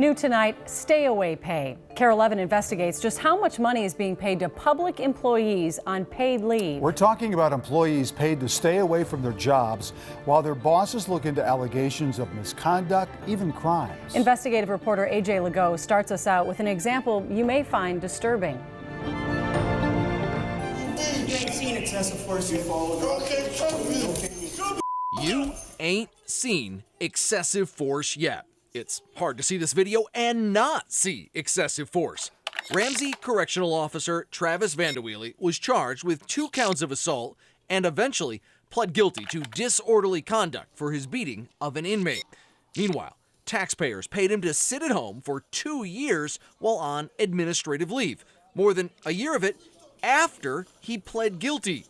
New tonight, stay-away pay. KARE 11 investigates just how much money is being paid to public employees on paid leave. We're talking about employees paid to stay away from their jobs while their bosses look into allegations of misconduct, even crimes. Investigative reporter AJ Legault starts us out with an example you may find disturbing. You ain't seen excessive force You ain't seen excessive force yet. It's hard to see this video and not see excessive force. Ramsey Correctional Officer Travis Vanderweely was charged with 2 counts of assault and eventually pled guilty to disorderly conduct for his beating of an inmate. Meanwhile, taxpayers paid him to sit at home for 2 years while on administrative leave, more than a year of it after he pled guilty.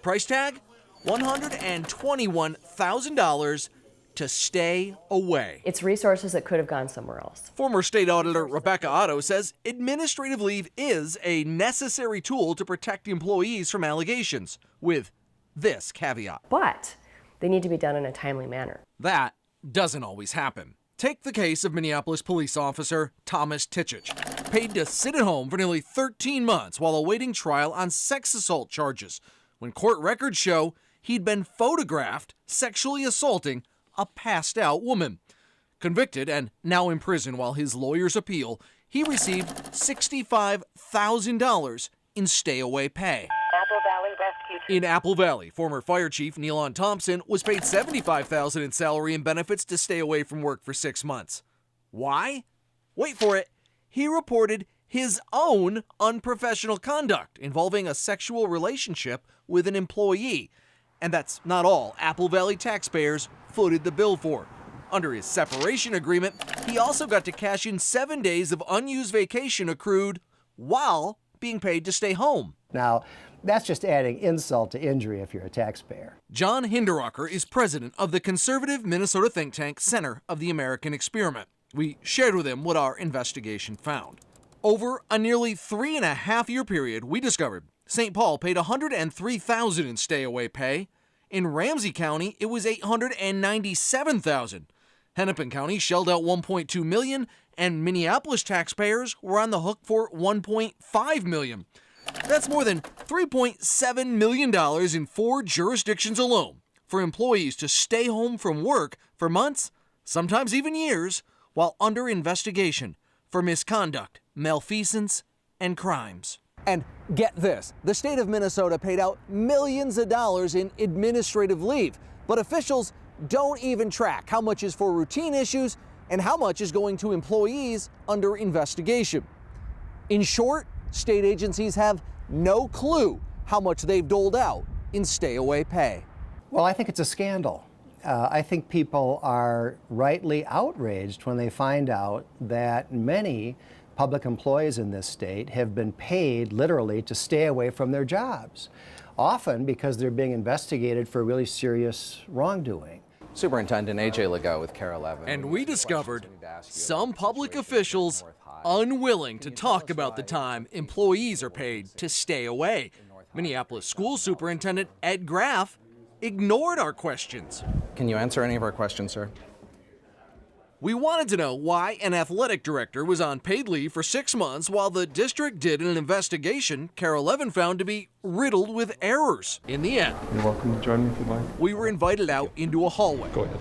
Price tag? $121,000 to stay away. It's resources that could have gone somewhere else. Former state auditor Rebecca Otto says administrative leave is a necessary tool to protect employees from allegations, with this caveat. But they need to be done in a timely manner. That doesn't always happen. Take the case of Minneapolis police officer Thomas Tichich, paid to sit at home for nearly 13 months while awaiting trial on sex assault charges, when court records show he'd been photographed sexually assaulting a passed-out woman. Convicted and now in prison while his lawyers appeal, he received $65,000 in stay-away pay. Apple Valley Rescue. In Apple Valley, former fire chief Nealon Thompson was paid $75,000 in salary and benefits to stay away from work for 6 months. Why? Wait for it. He reported his own unprofessional conduct involving a sexual relationship with an employee. And that's not all Apple Valley taxpayers footed the bill for. Under his separation agreement, he also got to cash in 7 days of unused vacation accrued while being paid to stay home. Now, that's just adding insult to injury if you're a taxpayer. John Hinderacher is president of the conservative Minnesota think tank Center of the American Experiment. We shared with him what our investigation found. Over a nearly 3.5-year period, we discovered St. Paul paid $103,000 in stay-away pay. In Ramsey County, it was $897,000. Hennepin County shelled out $1.2 million, and Minneapolis taxpayers were on the hook for $1.5 million. That's more than $3.7 million in 4 jurisdictions alone for employees to stay home from work for months, sometimes even years, while under investigation for misconduct, malfeasance, and crimes. And get this, the state of Minnesota paid out millions of dollars in administrative leave, but officials don't even track how much is for routine issues and how much is going to employees under investigation. In short, state agencies have no clue how much they've doled out in stay-away pay. Well, I think it's a scandal. I think people are rightly outraged when they find out that many public employees in this state have been paid literally to stay away from their jobs, often because they're being investigated for really serious wrongdoing. Superintendent AJ Legault with KARE 11. And we discovered some public officials unwilling to talk about the time employees are paid to stay away. Minneapolis School Superintendent Ed Graff ignored our questions. Can you answer any of our questions, sir? We wanted to know why an athletic director was on paid leave for 6 months while the district did an investigation KARE 11 found to be riddled with errors. In the end, you're welcome to join me if you'd like. We were invited out into a hallway. Go ahead.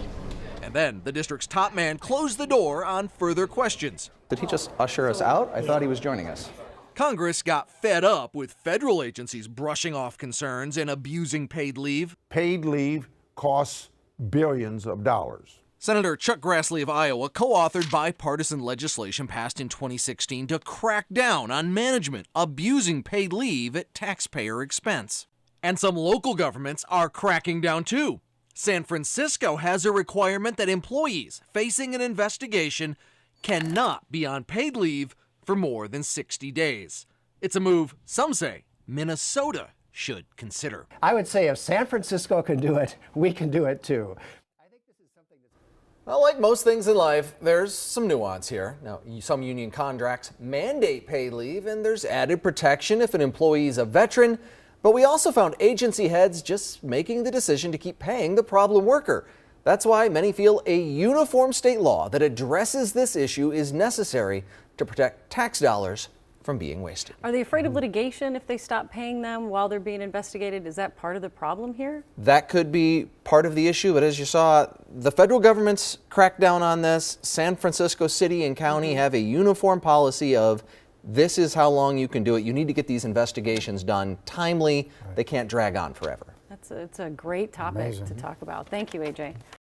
And then the district's top man closed the door on further questions. Did he just usher us out? I thought he was joining us. Congress got fed up with federal agencies brushing off concerns and abusing paid leave. Paid leave costs billions of dollars. Senator Chuck Grassley of Iowa co-authored bipartisan legislation passed in 2016 to crack down on management abusing paid leave at taxpayer expense. And some local governments are cracking down too. San Francisco has a requirement that employees facing an investigation cannot be on paid leave for more than 60 days. It's a move some say Minnesota should consider. I would say if San Francisco can do it, we can do it too. Well, like most things in life, there's some nuance here. Now, some union contracts mandate paid leave, and there's added protection if an employee is a veteran. But we also found agency heads just making the decision to keep paying the problem worker, That's why many feel a uniform state law that addresses this issue is necessary to protect tax dollars from being wasted. Are they afraid of litigation if they stop paying them while they're being investigated? Is that part of the problem here? That could be part of the issue, but as you saw, the federal government's cracked down on this. San Francisco City and County have a uniform policy of this is how long you can do it. You need to get these investigations done timely. They can't drag on forever. It's a great topic to talk about. Thank you, AJ.